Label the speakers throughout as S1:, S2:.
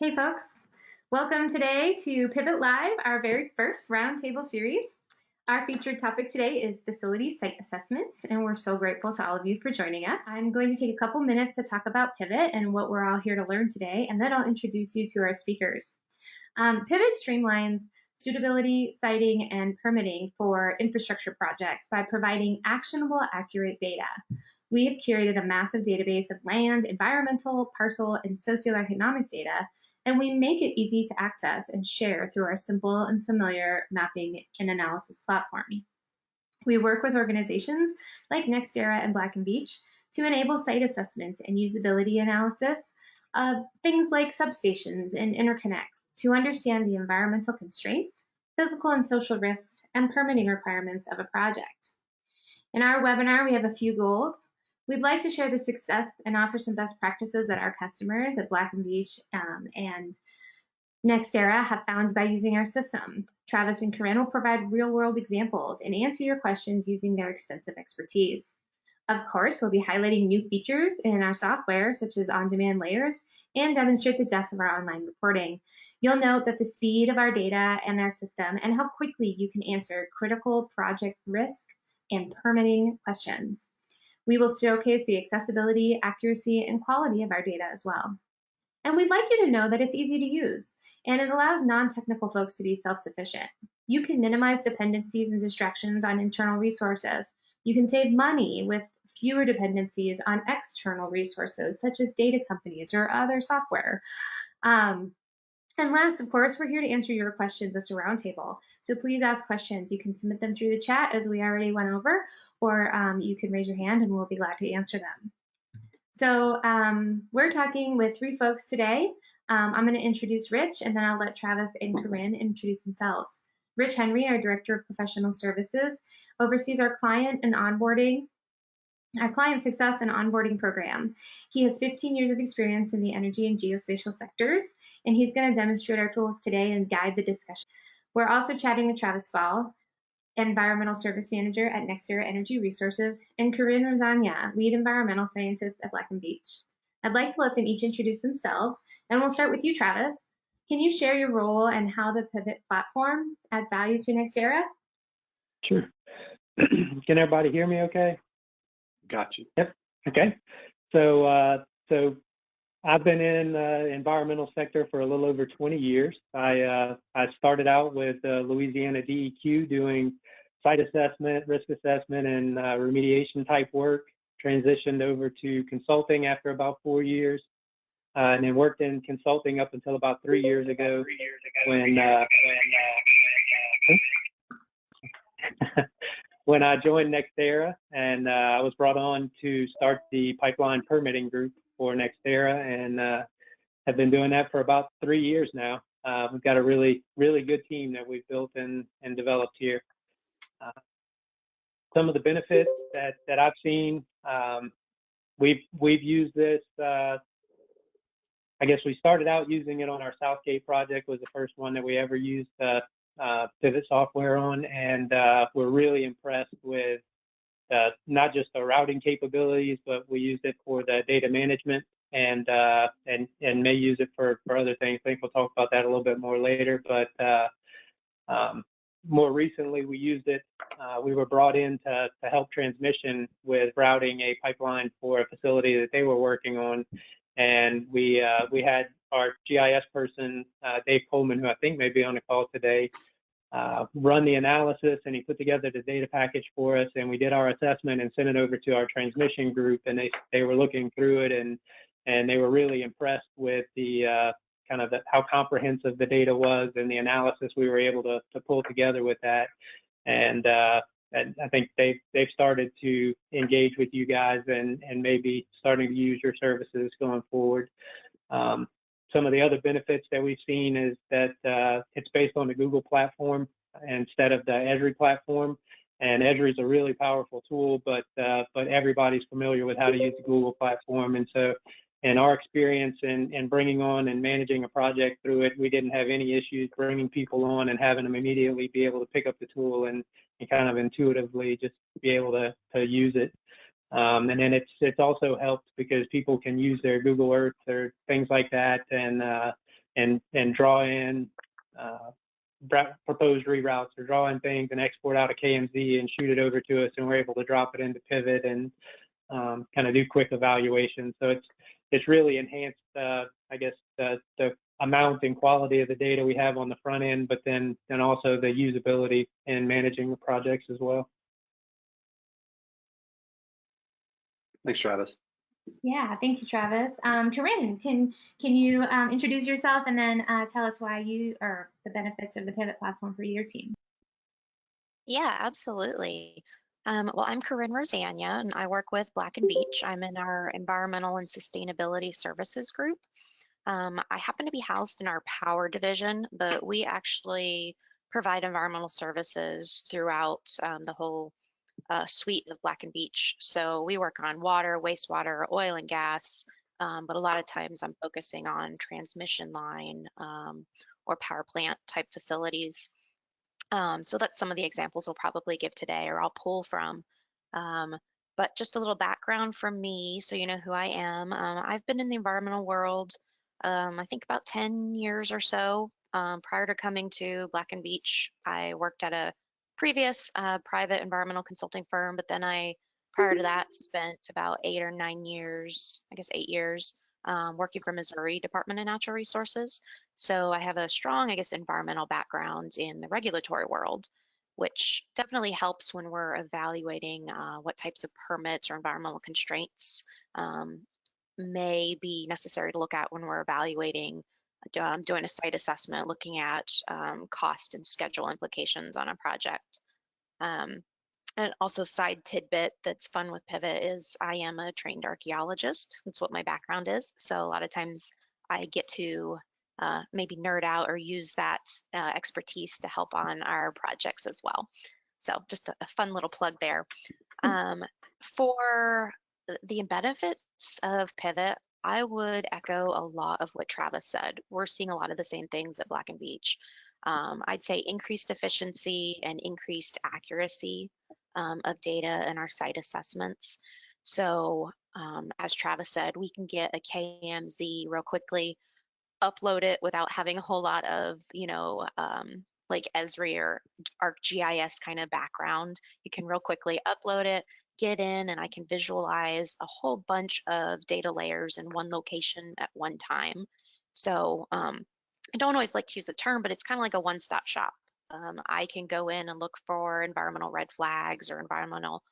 S1: Hey folks, welcome today to Pivot Live, our very first roundtable series. Our featured topic today is facility site assessments, and we're so grateful to all of you for joining us. I'm going to take a couple minutes to talk about Pivot and what we're all here to learn today, and then I'll introduce you to our speakers. Pivot streamlines suitability, siting, and permitting for infrastructure projects by providing actionable, accurate data. We have curated a massive database of land, environmental, parcel, and socioeconomic data, and we make it easy to access and share through our simple and familiar mapping and analysis platform. We work with organizations like NextEra and Black & Veatch to enable site assessments and usability analysis of things like substations and interconnects to understand the environmental constraints, physical and social risks, and permitting requirements of a project. In our webinar, we have a few goals. We'd like to share the success and offer some best practices that our customers at Black & Veatch and NextEra have found by using our system. Travis and Corinne will provide real-world examples and answer your questions using their extensive expertise. Of course, we'll be highlighting new features in our software, such as on-demand layers, and demonstrate the depth of our online reporting. You'll note that the speed of our data and our system and how quickly you can answer critical project risk and permitting questions. We will showcase the accessibility, accuracy, and quality of our data as well. And we'd like you to know that it's easy to use, and it allows non-technical folks to be self-sufficient. You can minimize dependencies and distractions on internal resources. You can save money with fewer dependencies on external resources, such as data companies or other software. And last, of course, we're here to answer your questions at the roundtable. So please ask questions. You can submit them through the chat, as we already went over, or you can raise your hand and we'll be glad to answer them. So we're talking with three folks today. I'm going to introduce Rich, and then I'll let Travis and Corinne introduce themselves. Rich Henry, our Director of Professional Services, oversees our client success and onboarding program. He has 15 years of experience in the energy and geospatial sectors, and he's going to demonstrate our tools today and guide the discussion. We're also chatting with Travis Fall, Environmental Service Manager at NextEra Energy Resources, and Corinne Rosagna, Lead Environmental Scientist at Black & Veatch. I'd like to let them each introduce themselves, and we'll start with you, Travis. Can you share your role and how the Pivot platform adds value to NextEra?
S2: Sure. Can everybody hear me okay?
S3: Got you.
S2: Yep. Okay. So I've been in the environmental sector for a little over 20 years. I started out with Louisiana DEQ doing site assessment, risk assessment, and remediation type work. Transitioned over to consulting after about 4 years, and then worked in consulting up until about 3 years ago when I joined NextEra, and I was brought on to start the pipeline permitting group for NextEra, and have been doing that for about 3 years now. We've got a really good team that we've built and developed here. Some of the benefits that I've seen, we've used this. I guess we started out using it on our Southgate project. Was the first one that we ever used Pivot software on, and we're really impressed with not just the routing capabilities, but we used it for the data management and may use it for other things. I think we'll talk about that a little bit more later. But more recently, we used it. We were brought in to help transmission with routing a pipeline for a facility that they were working on, and we had our GIS person, Dave Coleman, who I think may be on the call today, run the analysis, and he put together the data package for us, and we did our assessment and sent it over to our transmission group, and they were looking through it, and they were really impressed with the how comprehensive the data was and the analysis we were able to pull together with that. And I think they've started to engage with you guys and maybe starting to use your services going forward. Some of the other benefits that we've seen is that it's based on the Google platform instead of the Esri platform. And Esri is a really powerful tool, but everybody's familiar with how to use the Google platform. And so in our experience in bringing on and managing a project through it, we didn't have any issues bringing people on and having them immediately be able to pick up the tool and kind of intuitively just be able to use it. And then it's also helped because people can use their Google Earth or things like that and and draw in proposed reroutes or draw in things and export out a KMZ and shoot it over to us, and we're able to drop it into Pivot and kind of do quick evaluation. So it's really enhanced, I guess, the amount and quality of the data we have on the front end, but then also the usability in managing the projects as well.
S3: Thanks, Travis.
S1: Yeah, thank you, Travis. Corinne, can you introduce yourself and then tell us why you or the benefits of the Pivot platform for your team?
S4: Yeah, absolutely. Well, I'm Corinne Rosania, and I work with Black & Veatch. I'm in our Environmental and Sustainability Services group. I happen to be housed in our Power division, but we actually provide environmental services throughout the whole suite of Black & Veatch. So we work on water, wastewater, oil and gas, but a lot of times I'm focusing on transmission line or power plant type facilities. So that's some of the examples we'll probably give today, or I'll pull from. But just a little background from me, so you know who I am. I've been in the environmental world, I think about 10 years or so. Prior to coming to Black & Veatch, I worked at a previous private environmental consulting firm, but then prior to that, spent about 8 or 9 years, I guess 8 years, working for Missouri Department of Natural Resources. So I have a strong, I guess, environmental background in the regulatory world, which definitely helps when we're evaluating what types of permits or environmental constraints may be necessary to look at when we're evaluating, doing a site assessment, looking at cost and schedule implications on a project. And also, side tidbit that's fun with Pivot is I am a trained archaeologist. That's what my background is. So a lot of times I get to maybe nerd out or use that expertise to help on our projects as well. So just a fun little plug there. For the benefits of Pivot, I would echo a lot of what Travis said. We're seeing a lot of the same things at Black & Veatch. I'd say increased efficiency and increased accuracy of data in our site assessments. So as Travis said, we can get a KMZ real quickly, upload it without having a whole lot of, like Esri or ArcGIS kind of background. You can real quickly upload it, get in, and I can visualize a whole bunch of data layers in one location at one time. So I don't always like to use the term, but it's kind of like a one-stop shop. I can go in and look for environmental red flags or environmental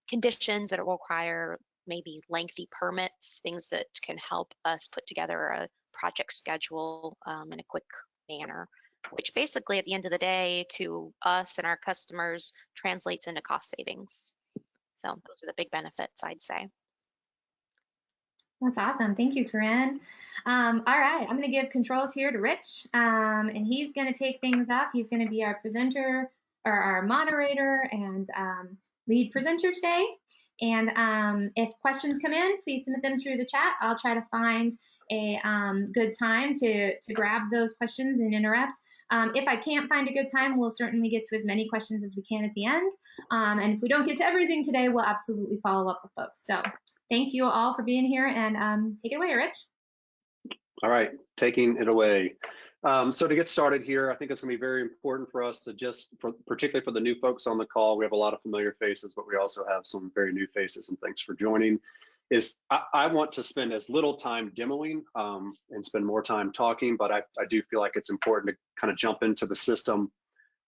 S4: conditions that require maybe lengthy permits, things that can help us put together a project schedule in a quick manner, which basically at the end of the day to us and our customers translates into cost savings. So those are the big benefits, I'd say.
S1: That's awesome. Thank you, Corinne. All right, I'm going to give controls here to Rich, and he's going to take things up. He's going to be our presenter or our moderator and lead presenter today. And if questions come in, please submit them through the chat. I'll try to find a good time to grab those questions and interrupt. If I can't find a good time, we'll certainly get to as many questions as we can at the end. And if we don't get to everything today, we'll absolutely follow up with folks. So thank you all for being here, and take it away, Rich.
S3: All right, taking it away. So to get started here, I think it's going to be very important for us to particularly for the new folks on the call, we have a lot of familiar faces, but we also have some very new faces, and thanks for joining. I want to spend as little time demoing and spend more time talking, but I do feel like it's important to kind of jump into the system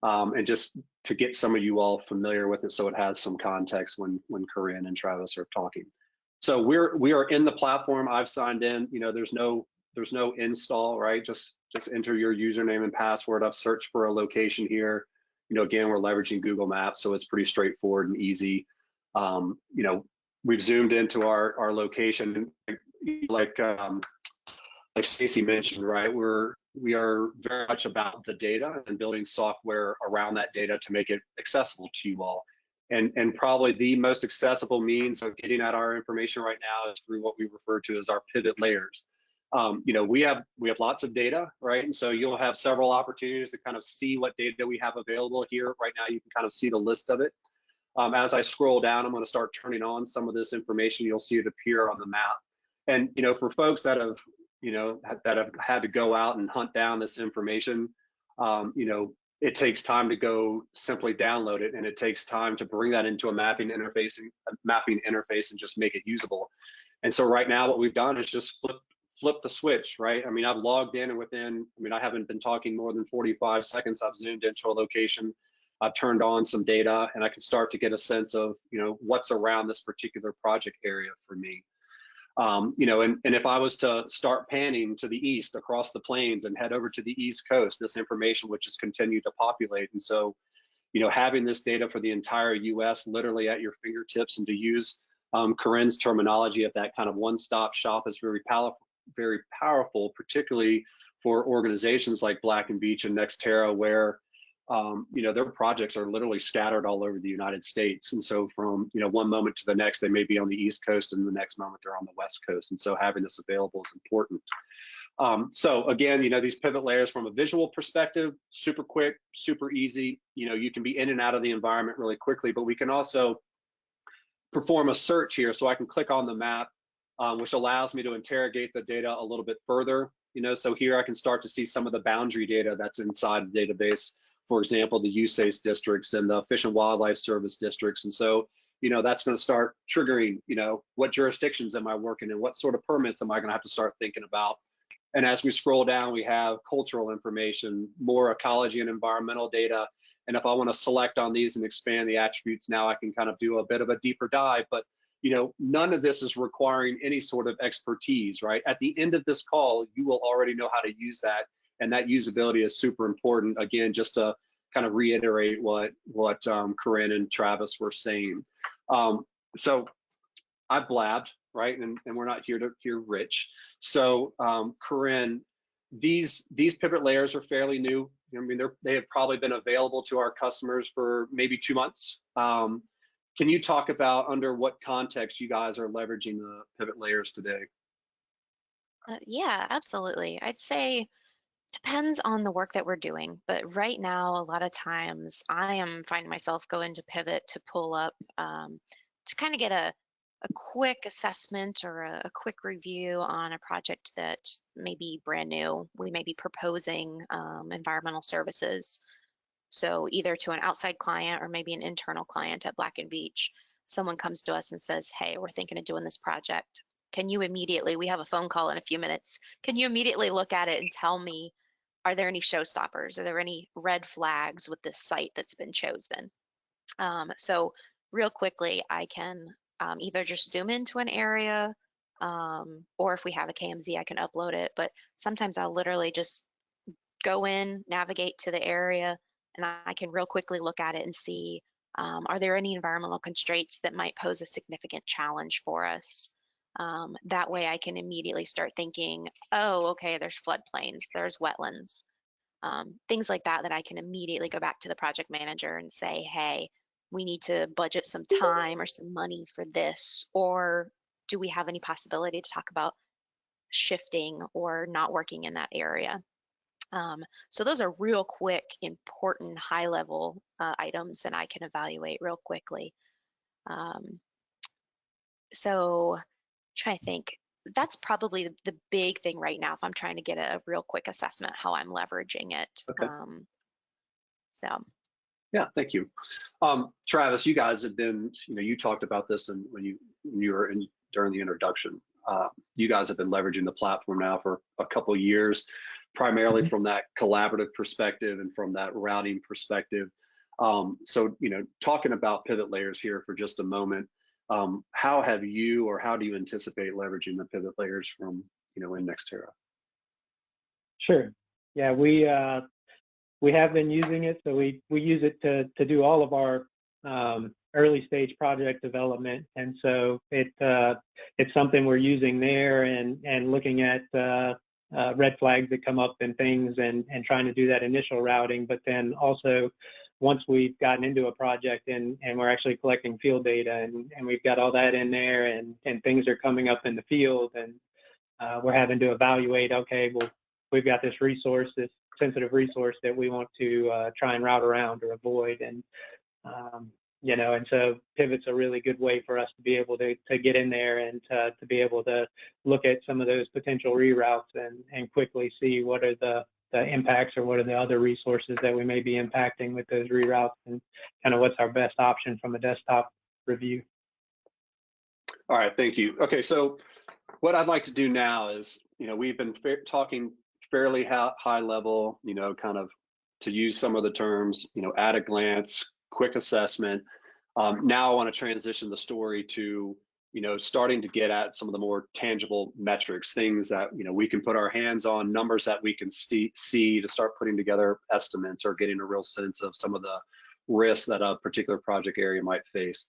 S3: and just to get some of you all familiar with it so it has some context when Corinne and Travis are talking. So we are in the platform. I've signed in. There's no install, right? Just enter your username and password. I've searched for a location here. Again, we're leveraging Google Maps, so it's pretty straightforward and easy. We've zoomed into our location, like Stacy mentioned, right? We are very much about the data and building software around that data to make it accessible to you all. And probably the most accessible means of getting at our information right now is through what we refer to as our pivot layers. We have lots of data, right? And so you'll have several opportunities to kind of see what data we have available here. Right now, you can kind of see the list of it. As I scroll down, I'm going to start turning on some of this information. You'll see it appear on the map. And for folks that have that have had to go out and hunt down this information. It takes time to go simply download it, and it takes time to bring that into a mapping interface and just make it usable. And so right now what we've done is just flip the switch, right? I mean, I've logged in, and I haven't been talking more than 45 seconds. I've zoomed into a location, I've turned on some data, and I can start to get a sense of, what's around this particular project area for me. And if I was to start panning to the east across the plains and head over to the East Coast, this information would just continue to populate. And so, having this data for the entire US literally at your fingertips, and to use Corinne's terminology of that kind of one-stop shop is very powerful, particularly for organizations like Black & Veatch and NextEra, where their projects are literally scattered all over the United States. And so from, one moment to the next, they may be on the East Coast, and the next moment they're on the West Coast. And so having this available is important. So again, these pivot layers from a visual perspective, super quick, super easy. You can be in and out of the environment really quickly, but we can also perform a search here. So I can click on the map, which allows me to interrogate the data a little bit further. So here I can start to see some of the boundary data that's inside the database. For example, the USACE districts and the Fish and Wildlife Service districts. And so, that's going to start triggering, what jurisdictions am I working in? What sort of permits am I going to have to start thinking about? And as we scroll down, we have cultural information, more ecology and environmental data. And if I want to select on these and expand the attributes, now I can kind of do a bit of a deeper dive. But, none of this is requiring any sort of expertise, right? At the end of this call, you will already know how to use that. And that usability is super important. Again, just to kind of reiterate what Corinne and Travis were saying. So I've blabbed, right? And we're not here to hear Rich. So Corinne, these pivot layers are fairly new. They have probably been available to our customers for maybe 2 months. Can you talk about under what context you guys are leveraging the pivot layers today?
S4: Yeah, absolutely. I'd say depends on the work that we're doing, but right now, a lot of times I am finding myself going to Pivot to pull up to kind of get a quick assessment or a quick review on a project that may be brand new. We may be proposing environmental services. So either to an outside client or maybe an internal client at Black & Veatch, someone comes to us and says, hey, we're thinking of doing this project. Can you immediately, we have a phone call in a few minutes, can you immediately look at it and tell me, are there any showstoppers? Are there any red flags with this site that's been chosen? So real quickly, I can either just zoom into an area, or if we have a KMZ, I can upload it. But sometimes I'll literally just go in, navigate to the area, and I can real quickly look at it and see, are there any environmental constraints that might pose a significant challenge for us? That way I can immediately start thinking, oh, okay, there's floodplains, there's wetlands, things like that I can immediately go back to the project manager and say, hey, we need to budget some time or some money for this, or do we have any possibility to talk about shifting or not working in that area? So those are real quick, important, high-level items that I can evaluate real quickly. So try to think, that's probably the big thing right now if I'm trying to get a real quick assessment how I'm leveraging it.
S3: Okay.
S4: So.
S3: Yeah, thank you. Travis, you guys have been, you talked about this and when you were in during the introduction. You guys have been leveraging the platform now for a couple of years, primarily from that collaborative perspective and from that routing perspective. So, talking about pivot layers here for just a moment, how have you, or how do you anticipate leveraging the pivot layers from, in NextEra?
S2: Sure. Yeah, we have been using it. So we use it to do all of our early stage project development. And so it's something we're using there and looking at red flags that come up and things and trying to do that initial routing. But then also once we've gotten into a project and we're actually collecting field data and we've got all that in there and things are coming up in the field and we're having to evaluate, okay, well, we've got this resource, this sensitive resource that we want to try and route around or avoid. And And so Pivot's a really good way for us to be able to get in there and to be able to look at some of those potential reroutes and quickly see what are the impacts or what are the other resources that we may be impacting with those reroutes, and kind of what's our best option from a desktop review.
S3: All right, thank you. Okay, so what I'd like to do now is, we've been talking fairly high level, kind of to use some of the terms, at a glance, quick assessment. Now I want to transition the story to, starting to get at some of the more tangible metrics, things that, we can put our hands on, numbers that we can see to start putting together estimates or getting a real sense of some of the risks that a particular project area might face.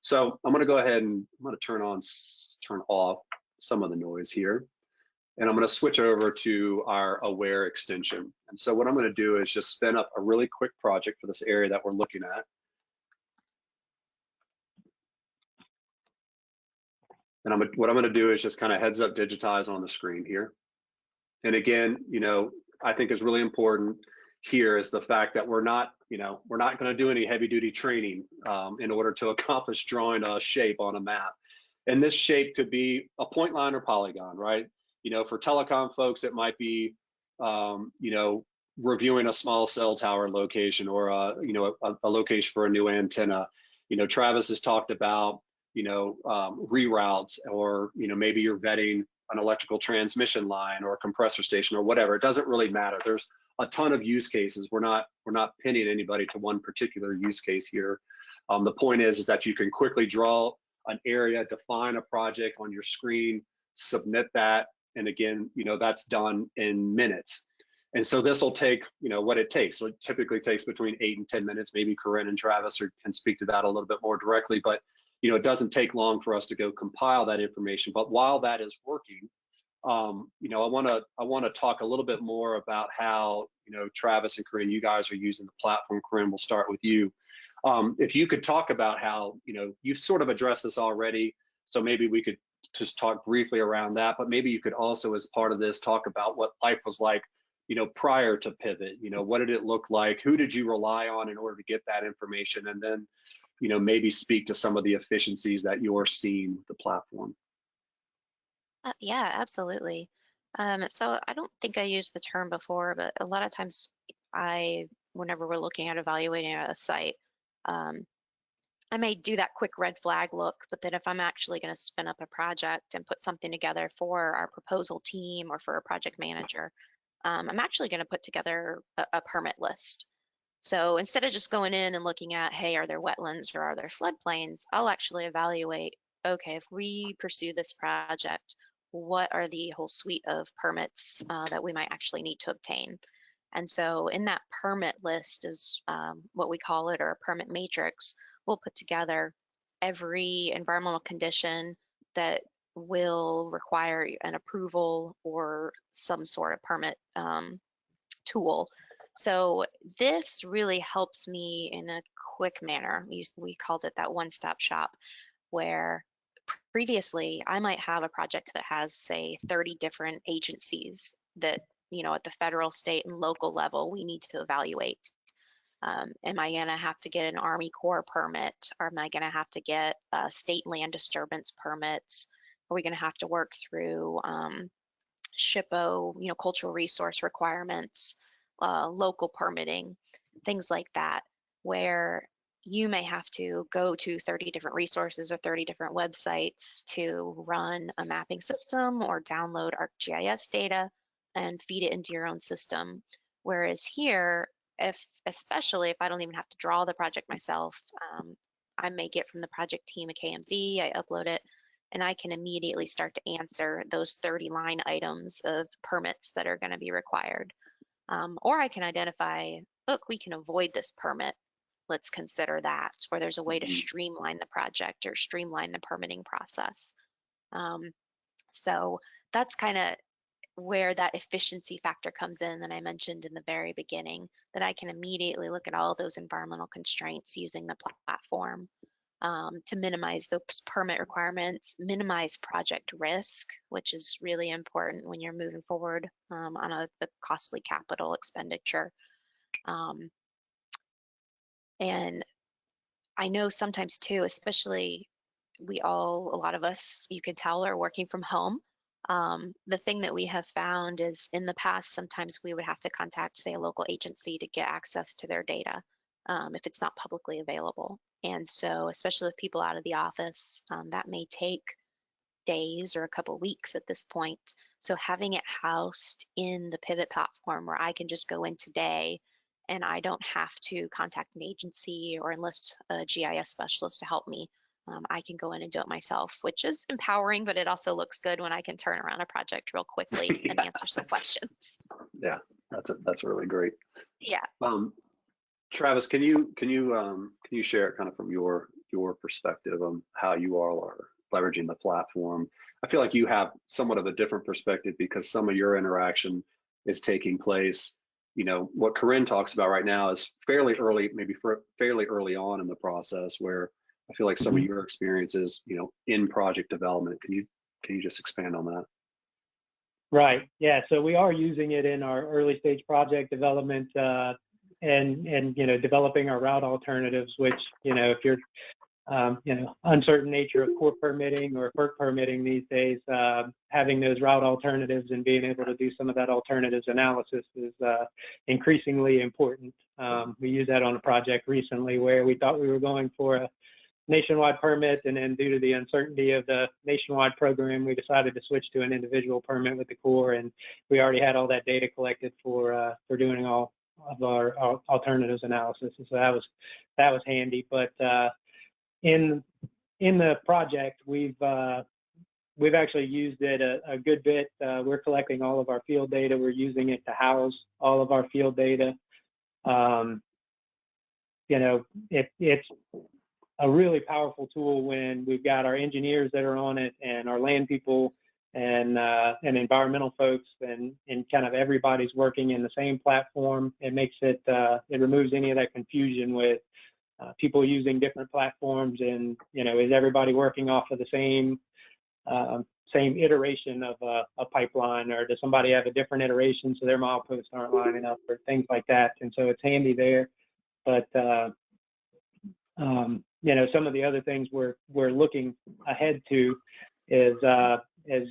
S3: So I'm going to go ahead and I'm going to turn off some of the noise here. And I'm going to switch over to our Aware extension. And so what I'm going to do is just spin up a really quick project for this area that we're looking at. And what I'm going to do is just kind of heads up digitize on the screen here. And again, I think is really important here is the fact that we're not going to do any heavy duty training in order to accomplish drawing a shape on a map. And this shape could be a point line or polygon, right? For telecom folks, it might be, reviewing a small cell tower location or a location for a new antenna. Travis has talked about, reroutes, or, maybe you're vetting an electrical transmission line or a compressor station or whatever. It doesn't really matter. There's a ton of use cases. We're not pinning anybody to one particular use case here. The point is that you can quickly draw an area, define a project on your screen, submit that, and again, that's done in minutes. And so this will take, what it takes. So it typically takes between 8 and 10 minutes. Maybe Corinne and Travis can speak to that a little bit more directly, but it doesn't take long for us to go compile that information. But while that is working, I want to talk a little bit more about how, Travis and Corinne, you guys are using the platform. Corinne, we'll start with you. If you could talk about how, you've sort of addressed this already, so maybe we could just talk briefly around that, but maybe you could also, as part of this, talk about what life was like, prior to Pivot. What did it look like? Who did you rely on in order to get that information? And then, maybe speak to some of the efficiencies that you're seeing with the platform.
S4: Yeah, absolutely. So I don't think I used the term before, but a lot of times whenever we're looking at evaluating a site, I may do that quick red flag look, but then if I'm actually going to spin up a project and put something together for our proposal team or for a project manager, I'm actually going to put together a permit list. So instead of just going in and looking at, hey, are there wetlands or are there floodplains, I'll actually evaluate, okay, if we pursue this project, what are the whole suite of permits that we might actually need to obtain? And so in that permit list is what we call it, or a permit matrix. We'll put together every environmental condition that will require an approval or some sort of permit tool. So this really helps me in a quick manner. We called it that one-stop shop, where previously I might have a project that has, say, 30 different agencies that, at the federal, state, and local level we need to evaluate. Am I going to have to get an Army Corps permit, or am I going to have to get state land disturbance permits? Are we going to have to work through SHPO, cultural resource requirements, local permitting, things like that, where you may have to go to 30 different resources or 30 different websites to run a mapping system or download ArcGIS data and feed it into your own system. Whereas here, especially if I don't even have to draw the project myself, I may get from the project team a KMZ, I upload it, and I can immediately start to answer those 30 line items of permits that are going to be required. Or I can identify, look, we can avoid this permit. Let's consider that, or there's a way to streamline the project or streamline the permitting process. So that's kind of where that efficiency factor comes in that I mentioned in the very beginning, that I can immediately look at all those environmental constraints using the platform to minimize those permit requirements, minimize project risk, which is really important when you're moving forward on a costly capital expenditure. And I know sometimes too, especially a lot of us, you could tell, are working from home. The thing that we have found is in the past, sometimes we would have to contact, say, a local agency to get access to their data if it's not publicly available. And so, especially with people out of the office, that may take days or a couple weeks at this point. So having it housed in the Pivot platform where I can just go in today and I don't have to contact an agency or enlist a GIS specialist to help me. I can go in and do it myself, which is empowering, but it also looks good when I can turn around a project real quickly and answer some questions.
S3: Yeah, that's really great.
S4: Yeah.
S3: Travis, can you share kind of from your perspective on how you all are leveraging the platform? I feel like you have somewhat of a different perspective because some of your interaction is taking place. You know, what Corinne talks about right now is fairly early, maybe fairly early on in the process, where I feel like some of your experiences, you know, in project development. Can you just expand on that?
S2: Right. Yeah. So we are using it in our early stage project development and you know, developing our route alternatives, which, you know, if you're you know, uncertain nature of Corps permitting or FERC permitting these days, having those route alternatives and being able to do some of that alternatives analysis is increasingly important. We used that on a project recently where we thought we were going for a nationwide permit, and then due to the uncertainty of the nationwide program, we decided to switch to an individual permit with the Corps, and we already had all that data collected for doing all of our alternatives analysis, and so that was handy. But in the project, we've actually used it a good bit. We're collecting all of our field data. We're using it to house all of our field data. You know, it's a really powerful tool when we've got our engineers that are on it and our land people and environmental folks and kind of everybody's working in the same platform. It makes it, it removes any of that confusion with people using different platforms and, you know, is everybody working off of the same iteration of a pipeline, or does somebody have a different iteration so their mileposts aren't lining up, or things like that. And so it's handy there. But you know, some of the other things we're looking ahead to is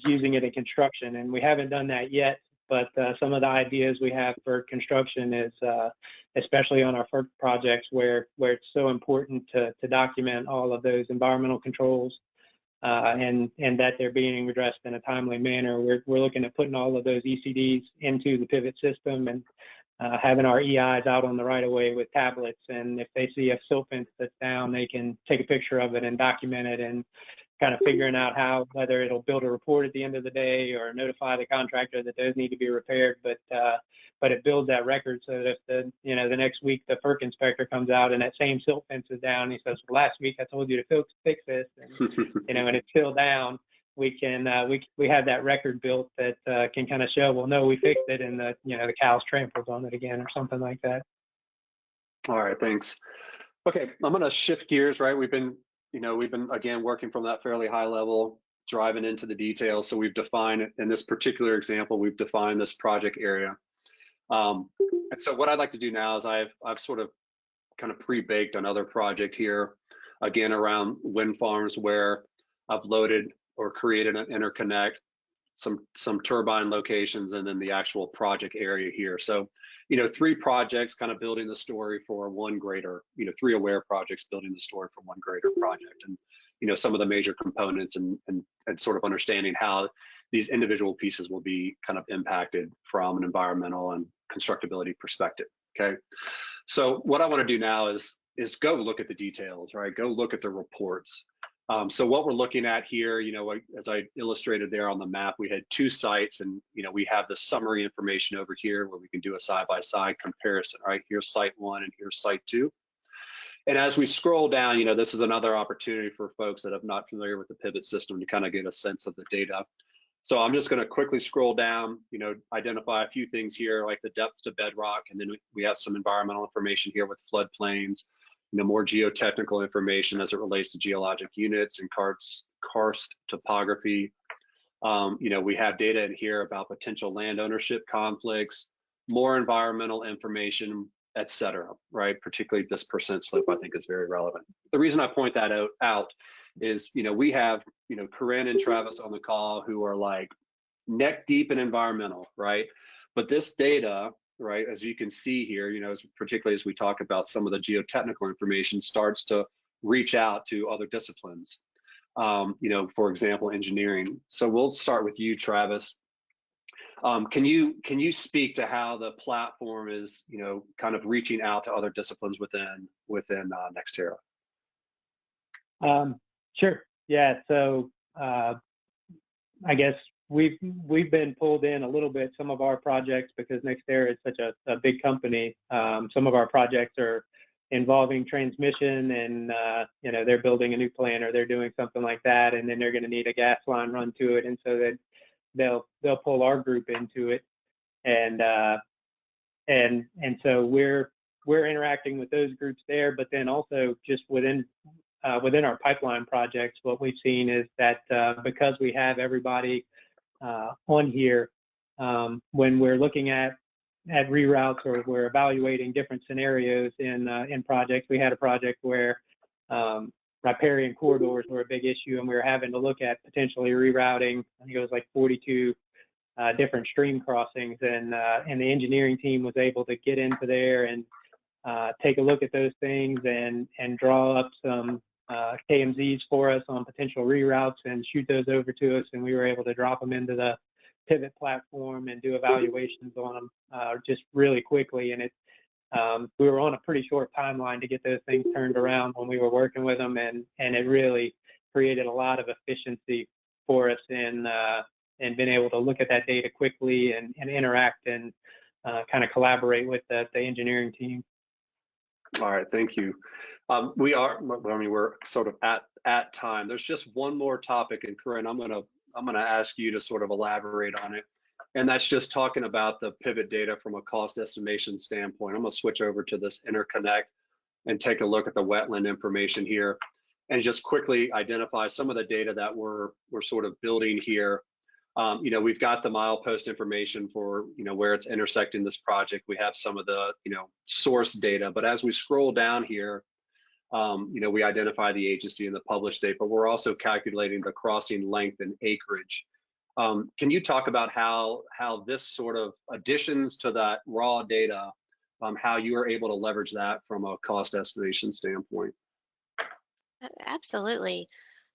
S2: using it in construction, and we haven't done that yet. But some of the ideas we have for construction is, especially on our FERC projects, where it's so important to document all of those environmental controls and that they're being addressed in a timely manner. We're looking at putting all of those ECDs into the Pivot system and having our EIs out on the right of way with tablets, and if they see a silt fence that's down, they can take a picture of it and document it, and kind of figuring out how, whether it'll build a report at the end of the day or notify the contractor that those need to be repaired. But it builds that record so that if the next week the FERC inspector comes out and that same silt fence is down, he says, well, last week I told you to fix this, and and it's still down. We can we have that record built that can kind of show, well, no, we fixed it, and the cows trampled on it again, or something like that.
S3: All right, thanks. Okay, I'm going to shift gears. Right, we've been again working from that fairly high level, driving into the details. So we've defined, in this particular example, we've defined this project area. And so what I'd like to do now is I've sort of kind of pre-baked another project here, again around wind farms, where I've loaded or created an interconnect, some turbine locations, and then the actual project area here. So, 3 projects kind of building the story for one greater, 3 aware projects building the story for one greater project, and some of the major components and sort of understanding how these individual pieces will be kind of impacted from an environmental and constructability perspective. Okay, so what I want to do now is go look at the details, right? Go look at the reports. So what we're looking at here, as I illustrated there on the map, we had 2 sites, and we have the summary information over here where we can do a side-by-side comparison, right? Here's site 1 and here's site 2. And as we scroll down, this is another opportunity for folks that are not familiar with the Pivot system to kind of get a sense of the data. So I'm just going to quickly scroll down, identify a few things here, like the depth to bedrock, and then we have some environmental information here with floodplains, more geotechnical information as it relates to geologic units and karst topography. We have data in here about potential land ownership conflicts, more environmental information et cetera, right? Particularly this percent slope, I think is very relevant. The reason I point that out is, we have, Corinne and Travis on the call who are like neck deep in environmental, right? But this data, right, as you can see here, particularly as we talk about some of the geotechnical information, starts to reach out to other disciplines. For example, engineering. So we'll start with you, Travis. Can you speak to how the platform is, kind of reaching out to other disciplines within NextEra?
S2: Sure. Yeah. So I guess we've been pulled in a little bit, some of our projects, because NextEra is such a big company. Some of our projects are involving transmission, and they're building a new plant or they're doing something like that, and then they're going to need a gas line run to it, and so that they'll pull our group into it, and so we're interacting with those groups there. But then also just within our pipeline projects, what we've seen is that because we have everybody on here, when we're looking at reroutes or we're evaluating different scenarios in projects, we had a project where riparian corridors were a big issue, and we were having to look at potentially rerouting. I think it was like 42 different stream crossings, and the engineering team was able to get into there and take a look at those things and draw up some KMZs for us on potential reroutes and shoot those over to us, and we were able to drop them into the Pivot platform and do evaluations on them just really quickly. And we were on a pretty short timeline to get those things turned around when we were working with them, and it really created a lot of efficiency for us in being able to look at that data quickly and interact and kind of collaborate with the engineering team.
S3: All right, thank you. We're sort of at time. There's just one more topic, and Corinne, I'm gonna ask you to sort of elaborate on it, and that's just talking about the Pivot data from a cost estimation standpoint. I'm gonna switch over to this interconnect and take a look at the wetland information here, and just quickly identify some of the data that we're sort of building here. We've got the milepost information for where it's intersecting this project. We have some of the source data, but as we scroll down here, we identify the agency and the published date, but we're also calculating the crossing length and acreage. Can you talk about how this sort of additions to that raw data, how you are able to leverage that from a cost estimation standpoint?
S4: Absolutely.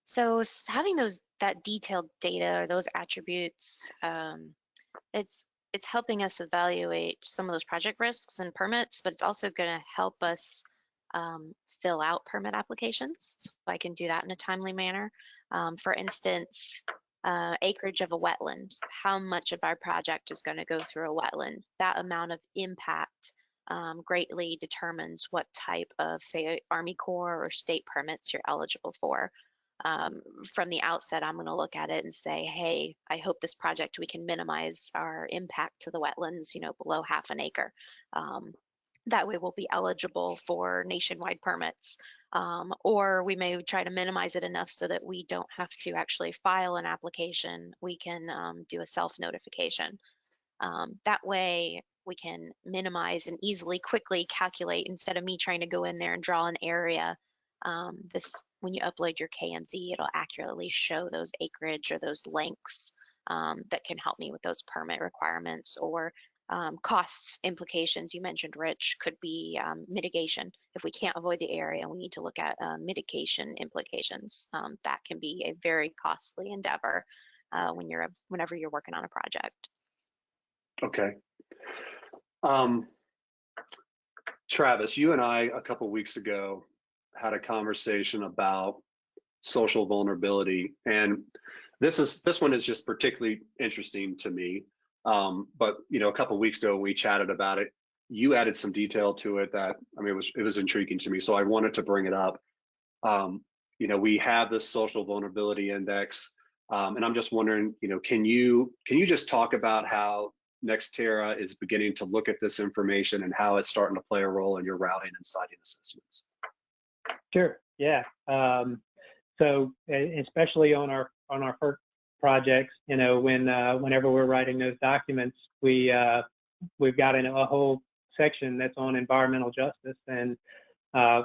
S4: So having that detailed data or those attributes, it's helping us evaluate some of those project risks and permits, but it's also going to help us fill out permit applications, so I can do that in a timely manner. For instance, acreage of a wetland, how much of our project is going to go through a wetland. That amount of impact greatly determines what type of, say, Army Corps or state permits you're eligible for. From the outset, I'm going to look at it and say, hey, I hope this project, we can minimize our impact to the wetlands, below half an acre. That way we'll be eligible for nationwide permits. Or we may try to minimize it enough so that we don't have to actually file an application. We can do a self-notification. That way we can minimize and easily, quickly calculate, instead of me trying to go in there and draw an area. When you upload your KMZ, it'll accurately show those acreage or those lengths that can help me with those permit requirements, or cost implications. You mentioned, Rich, could be mitigation. If we can't avoid the area, we need to look at mitigation implications. That can be a very costly endeavor whenever you're working on a project.
S3: Okay. Travis, you and I a couple weeks ago had a conversation about social vulnerability, and this one is just particularly interesting to me. But a couple weeks ago we chatted about it. You added some detail to it that, it was intriguing to me, so I wanted to bring it up. We have this social vulnerability index, and I'm just wondering, can you just talk about how NextEra is beginning to look at this information and how it's starting to play a role in your routing and siting assessments?
S2: Sure. Yeah. So especially on our FERC projects, whenever we're writing those documents, we've got a whole section that's on environmental justice, and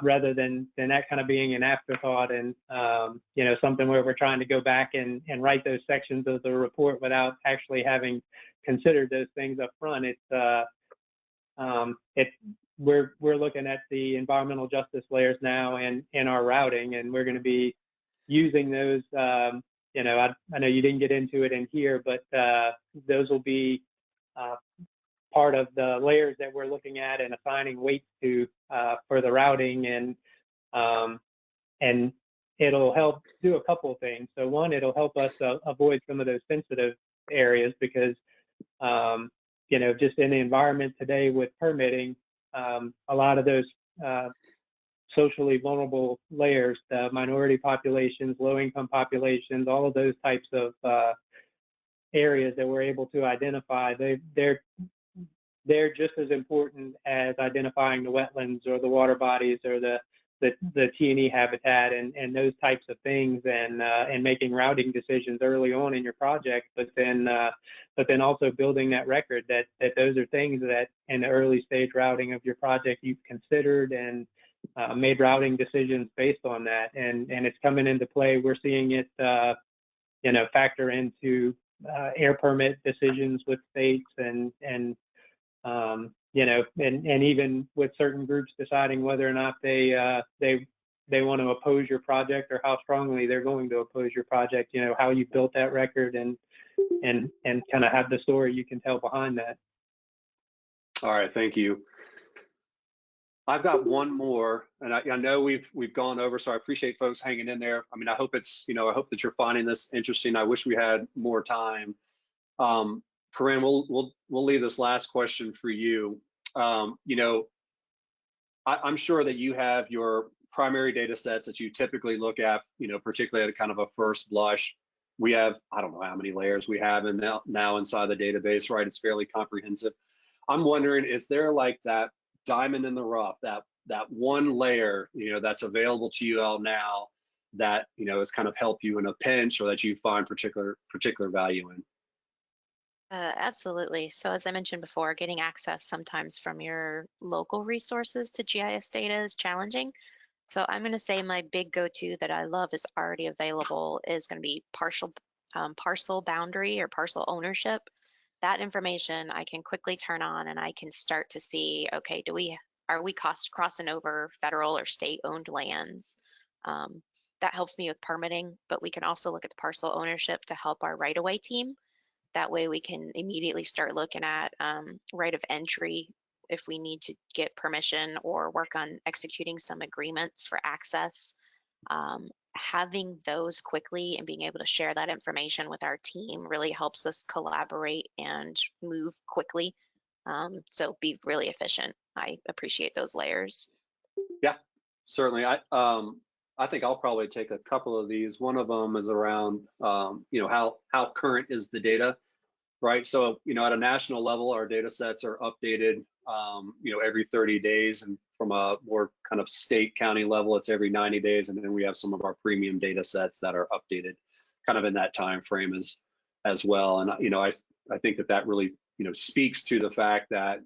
S2: rather than that kind of being an afterthought and something where we're trying to go back and write those sections of the report without actually having considered those things up front. We're looking at the environmental justice layers now and in our routing, and we're going to be using those. I know you didn't get into it in here, but those will be part of the layers that we're looking at and assigning weights to for the routing, and it'll help do a couple of things. So one, it'll help us avoid some of those sensitive areas because just in the environment today with permitting, a lot of those socially vulnerable layers, the minority populations, low-income populations, all of those types of areas that we're able to identify, they're just as important as identifying the wetlands or the water bodies or the T&E habitat and those types of things, and making routing decisions early on in your project, but then also building that record that those are things that in the early stage routing of your project you've considered and made routing decisions based on that, and it's coming into play. We're seeing it factor into air permit decisions with states and even with certain groups deciding whether or not they want to oppose your project or how strongly they're going to oppose your project. How you built that record and kind of have the story you can tell behind that.
S3: All right, thank you. I've got one more, and I know we've gone over, so I appreciate folks hanging in there. I mean, I hope I hope that you're finding this interesting. I wish we had more time. Corinne, we'll leave this last question for you. I'm sure that you have your primary data sets that you typically look at, particularly at kind of a first blush. We have, I don't know how many layers we have now inside the database, right? It's fairly comprehensive. I'm wondering, is there like that diamond in the rough, that one layer, that's available to you all now that, has kind of helped you in a pinch or that you find particular value in?
S4: Absolutely. So as I mentioned before, getting access sometimes from your local resources to GIS data is challenging. So I'm going to say my big go-to that I love is already available is going to be parcel boundary or parcel ownership. That information I can quickly turn on and I can start to see, okay, are we crossing over federal or state-owned lands? That helps me with permitting, but we can also look at the parcel ownership to help our right-of-way team. That way we can immediately start looking at right of entry if we need to get permission or work on executing some agreements for access. Having those quickly and being able to share that information with our team really helps us collaborate and move quickly. So be really efficient. I appreciate those layers.
S3: Yeah, certainly. I think I'll probably take a couple of these. One of them is around, how current is the data, right? So, at a national level, our data sets are updated, every 30 days. And from a more kind of state county level, it's every 90 days. And then we have some of our premium data sets that are updated kind of in that time frame as well. And, I think that really, speaks to the fact that,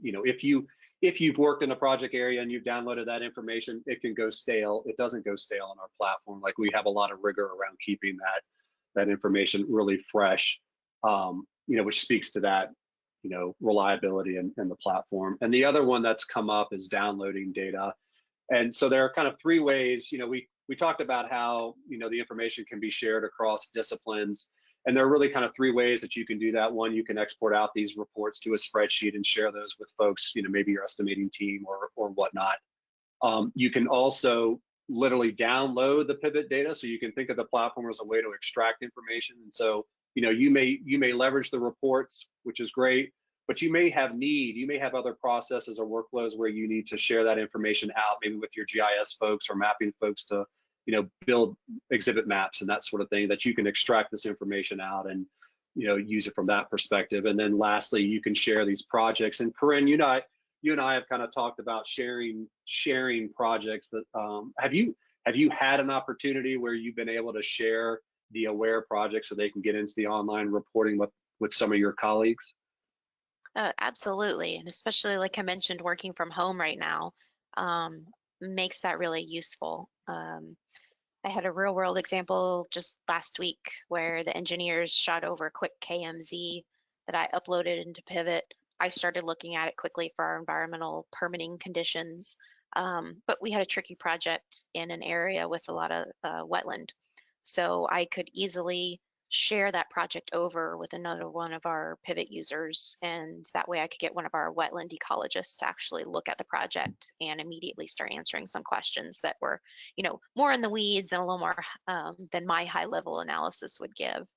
S3: if you've worked in a project area and you've downloaded that information, it can go stale. It doesn't go stale on our platform. Like, we have a lot of rigor around keeping that information really fresh, which speaks to that, reliability in the platform. And the other one that's come up is downloading data. And so there are kind of three ways. We talked about how, the information can be shared across disciplines. And there are really kind of three ways that you can do that. One, you can export out these reports to a spreadsheet and share those with folks, maybe your estimating team or whatnot. You can also literally download the pivot data. So you can think of the platform as a way to extract information. And so, you may leverage the reports, which is great, but you may have other processes or workflows where you need to share that information out, maybe with your GIS folks or mapping folks to, build exhibit maps and that sort of thing, that you can extract this information out and, use it from that perspective. And then lastly, you can share these projects. And Corinne, you and I have kind of talked about sharing projects that, have you had an opportunity where you've been able to share the AWARE project so they can get into the online reporting with some of your colleagues?
S4: Absolutely. And especially like I mentioned, working from home right now um, makes that really useful. I had a real world example just last week where the engineers shot over a quick KMZ that I uploaded into Pivot. I started looking at it quickly for our environmental permitting conditions. But we had a tricky project in an area with a lot of wetland. So I could easily share that project over with another one of our Pivot users. And that way I could get one of our wetland ecologists to actually look at the project and immediately start answering some questions that were, more in the weeds and a little more than my high level analysis would give.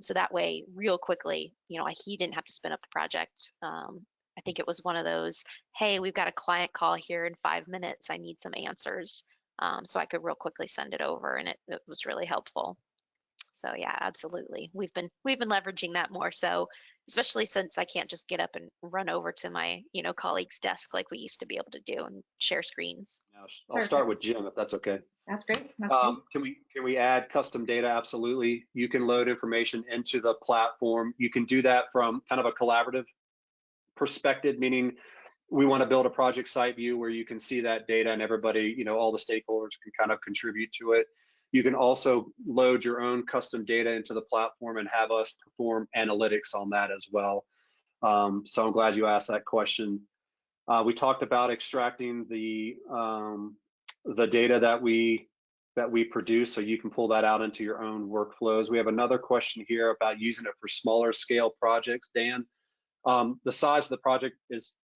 S4: So that way, real quickly, he didn't have to spin up the project. I think it was one of those, hey, we've got a client call here in 5 minutes. I need some answers. So I could real quickly send it over, and it was really helpful. So yeah, absolutely. We've been leveraging that more so, especially since I can't just get up and run over to my, colleague's desk like we used to be able to do and share screens.
S3: Now, I'll start with Jim if that's okay.
S1: That's great. That's great.
S3: Can we add custom data? Absolutely. You can load information into the platform. You can do that from kind of a collaborative perspective, meaning we want to build a project site view where you can see that data and everybody, all the stakeholders can kind of contribute to it. You can also load your own custom data into the platform and have us perform analytics on that as well. So I'm glad you asked that question. We talked about extracting the data that we produce, so you can pull that out into your own workflows. We have another question here about using it for smaller scale projects, Dan. The size of the project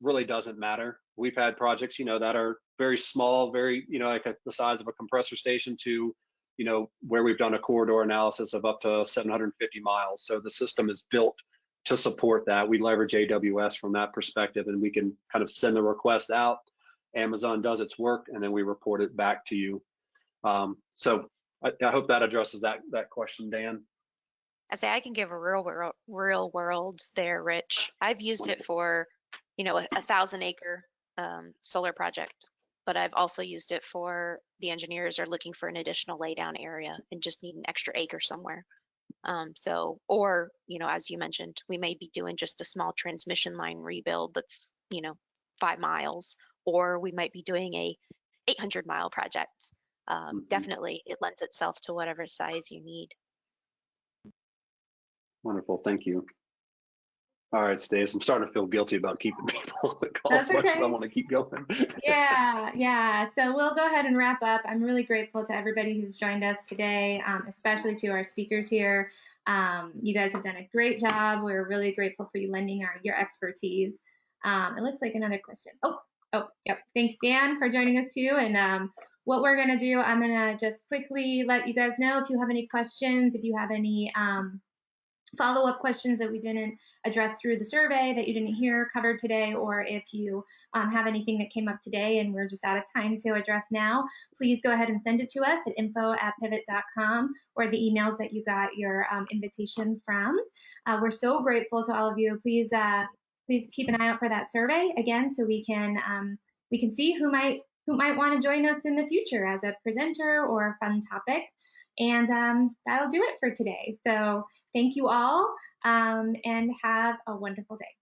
S3: really doesn't matter. We've had projects, that are very small, very, like the size of a compressor station to, where we've done a corridor analysis of up to 750 miles. So the system is built to support that. We leverage AWS from that perspective, and we can kind of send the request out. Amazon does its work, and then we report it back to you. So I hope that addresses that question, Dan.
S4: I say I can give a real world there, Rich. I've used it for, a 1,000-acre solar project, but I've also used it for the engineers are looking for an additional laydown area and just need an extra acre somewhere. Or, as you mentioned, we may be doing just a small transmission line rebuild that's, 5 miles, or we might be doing a 800-mile project. Definitely, it lends itself to whatever size you need.
S3: Wonderful, thank you. All right, Stace, I'm starting to feel guilty about keeping people on the call
S1: That's
S3: as much as
S1: okay.
S3: I want to keep going.
S1: Yeah. So we'll go ahead and wrap up. I'm really grateful to everybody who's joined us today, especially to our speakers here. You guys have done a great job. We're really grateful for you lending your expertise. It looks like another question. Yep. Thanks, Dan, for joining us too. And what we're going to do, I'm going to just quickly let you guys know if you have any questions, if you have any follow-up questions that we didn't address through the survey that you didn't hear covered today, or if you have anything that came up today and we're just out of time to address now, please go ahead and send it to us at info@pivot.com or the emails that you got your invitation from. We're so grateful to all of you. Please keep an eye out for that survey again, so we can see who might want to join us in the future as a presenter or a fun topic. And that'll do it for today. So thank you all, and have a wonderful day.